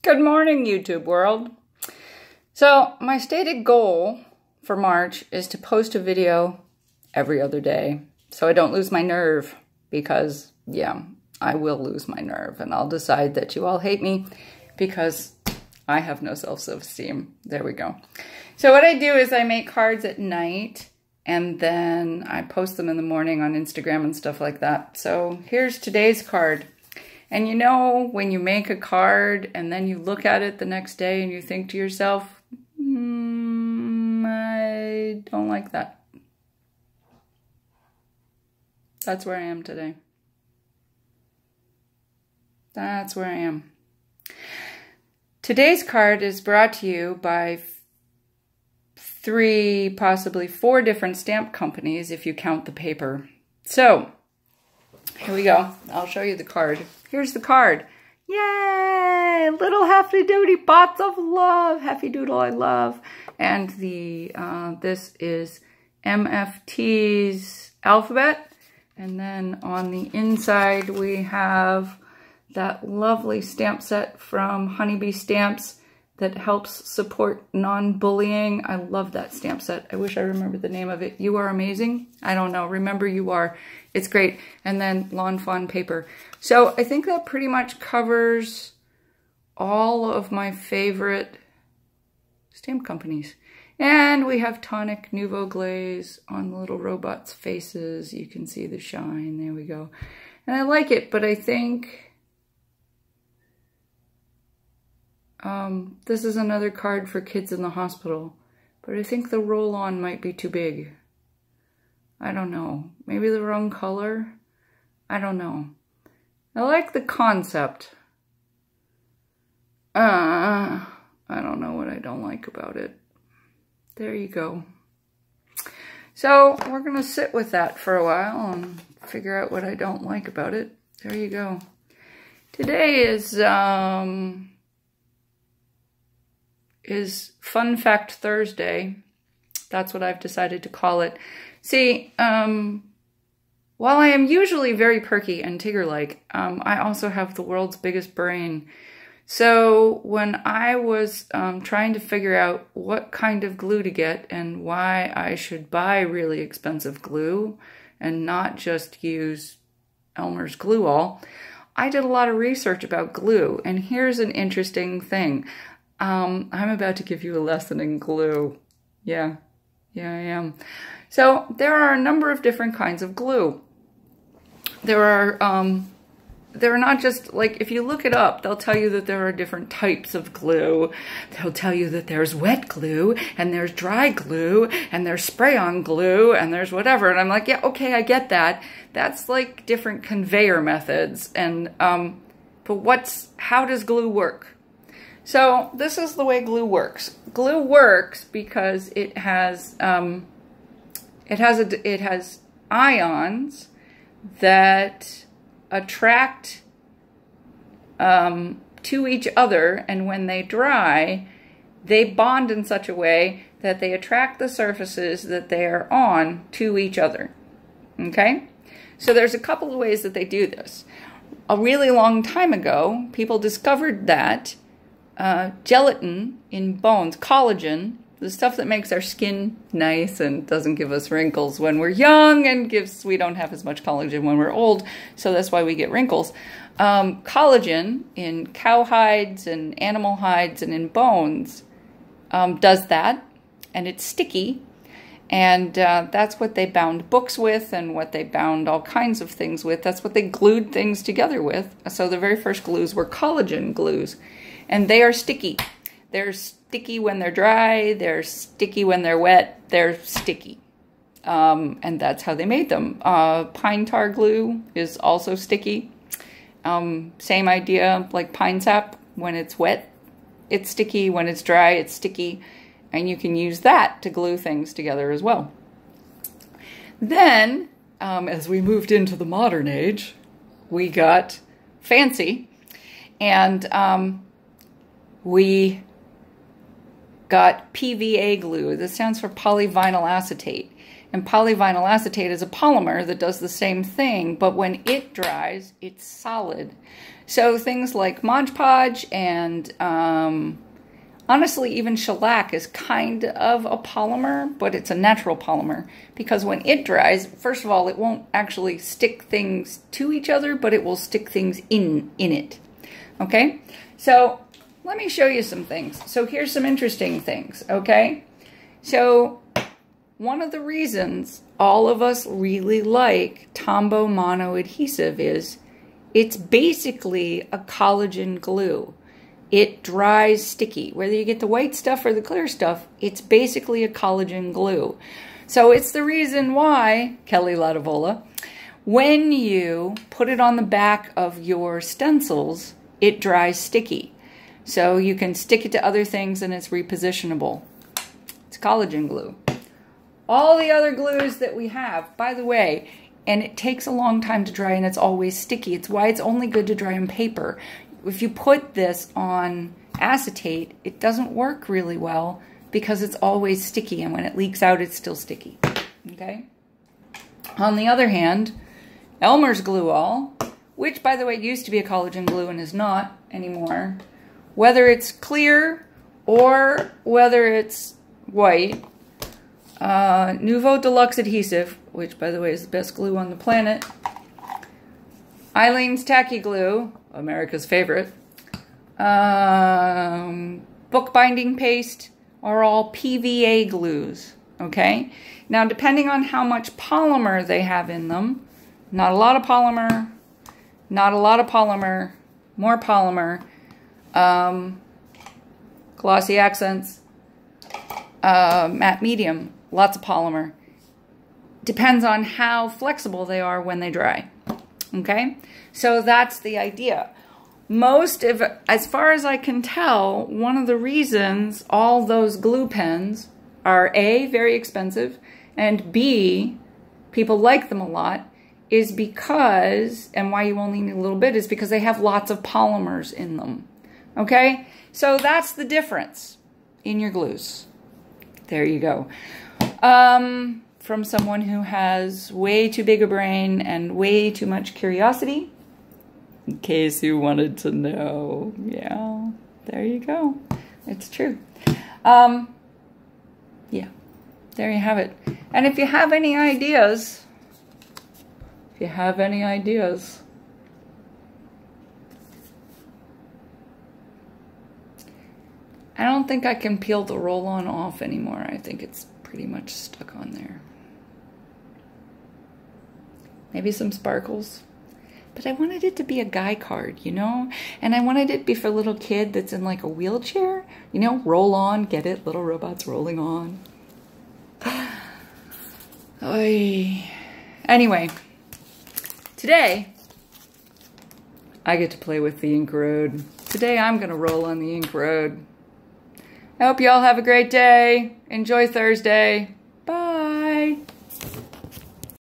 Good morning, YouTube world. So my stated goal for March is to post a video every other day so I don't lose my nerve because, yeah, I will lose my nerve and I'll decide that you all hate me because I have no self-esteem. There we go. So what I do is I make cards at night and then I post them in the morning on Instagram and stuff like that. So here's today's card. And you know, when you make a card and then you look at it the next day and you think to yourself, I don't like that. That's where I am today. That's where I am. Today's card is brought to you by 3, possibly 4 different stamp companies if you count the paper. So, here we go. I'll show you the card. Here's the card. Yay! Little Hefty Doody Pots of Love. Hefty Doodle I love. And the this is MFT's alphabet. And then on the inside we have that lovely stamp set from Honeybee Stamps that helps support non-bullying. I love that stamp set. I wish I remembered the name of it. You Are Amazing? I don't know. Remember You Are. It's great. And then Lawn Fawn paper. So I think that pretty much covers all of my favorite stamp companies. And we have Tonic Nouveau Glaze on the little robots' faces. You can see the shine. There we go. And I like it, but I think this is another card for kids in the hospital, but I think the roll-on might be too big. I don't know. Maybe the wrong color? I don't know. I like the concept. I don't know what I don't like about it. There you go. So we're going to sit with that for a while and figure out what I don't like about it. There you go. Today is Fun Fact Thursday. That's what I've decided to call it. See, while I am usually very perky and Tigger-like, I also have the world's biggest brain. So when I was trying to figure out what kind of glue to get and why I should buy really expensive glue and not just use Elmer's Glue All, I did a lot of research about glue. And here's an interesting thing. I'm about to give you a lesson in glue. Yeah, I am. So there are a number of different kinds of glue. There are not just, like, if you look it up, they'll tell you that there are different types of glue. They'll tell you that there's wet glue, and there's dry glue, and there's spray-on glue, and there's whatever. And I'm like, yeah, okay, I get that. That's like different conveyor methods. And, but how does glue work? So this is the way glue works. Glue works because it has ions that attract to each other, and when they dry, they bond in such a way that they attract the surfaces that they are on to each other. Okay? So there's a couple of ways that they do this. A really long time ago, people discovered that gelatin in bones, collagen, the stuff that makes our skin nice and doesn't give us wrinkles when we're young and we don't have as much collagen when we're old, so that's why we get wrinkles. Collagen in cow hides and animal hides and in bones does that, and it's sticky, and that's what they bound books with and what they bound all kinds of things with. That's what they glued things together with. So the very first glues were collagen glues. And they are sticky. They're sticky when they're dry. They're sticky when they're wet. They're sticky. And that's how they made them. Pine tar glue is also sticky. Same idea, like pine sap. When it's wet, it's sticky. When it's dry, it's sticky. And you can use that to glue things together as well. Then, as we moved into the modern age, we got fancy. And we got PVA glue. This stands for polyvinyl acetate. And polyvinyl acetate is a polymer that does the same thing, but when it dries, it's solid. So things like Mod Podge and honestly, even shellac is kind of a polymer, but it's a natural polymer because when it dries, first of all, it won't actually stick things to each other, but it will stick things in it. Okay? So let me show you some things. So here's some interesting things, okay? So one of the reasons all of us really like Tombow Mono Adhesive is it's basically a collagen glue. It dries sticky. Whether you get the white stuff or the clear stuff, it's basically a collagen glue. So it's the reason why, Kelly Latavola, when you put it on the back of your stencils, it dries sticky. So you can stick it to other things and it's repositionable. It's collagen glue. All the other glues that we have, by the way, and it takes a long time to dry and it's always sticky. It's why it's only good to dry on paper. If you put this on acetate, it doesn't work really well because it's always sticky, and when it leaks out, it's still sticky. Okay? On the other hand, Elmer's Glue All, which, by the way, used to be a collagen glue and is not anymore, whether it's clear or whether it's white, Nuvo Deluxe Adhesive, which, by the way, is the best glue on the planet, Eileen's Tacky Glue, America's favorite, bookbinding paste are all PVA glues, okay? Now, depending on how much polymer they have in them, not a lot of polymer, not a lot of polymer, more polymer, glossy accents, matte medium, lots of polymer. Depends on how flexible they are when they dry. Okay, so that's the idea. As far as I can tell, one of the reasons all those glue pens are A, very expensive, and B, people like them a lot, is because, and why you only need a little bit, is because they have lots of polymers in them. Okay, so that's the difference in your glues. There you go. From someone who has way too big a brain and way too much curiosity, in case you wanted to know. Yeah, there you go. It's true. Yeah, there you have it. And if you have any ideas, I don't think I can peel the roll-on off anymore. I think it's pretty much stuck on there. Maybe some sparkles. But I wanted it to be a guy card, you know? And I wanted it to be for a little kid that's in like a wheelchair. You know, roll on, get it? Little robots rolling on. Oy. Anyway, today I get to play with the ink road. Today I'm going to roll on the ink road. I hope you all have a great day. Enjoy Thursday.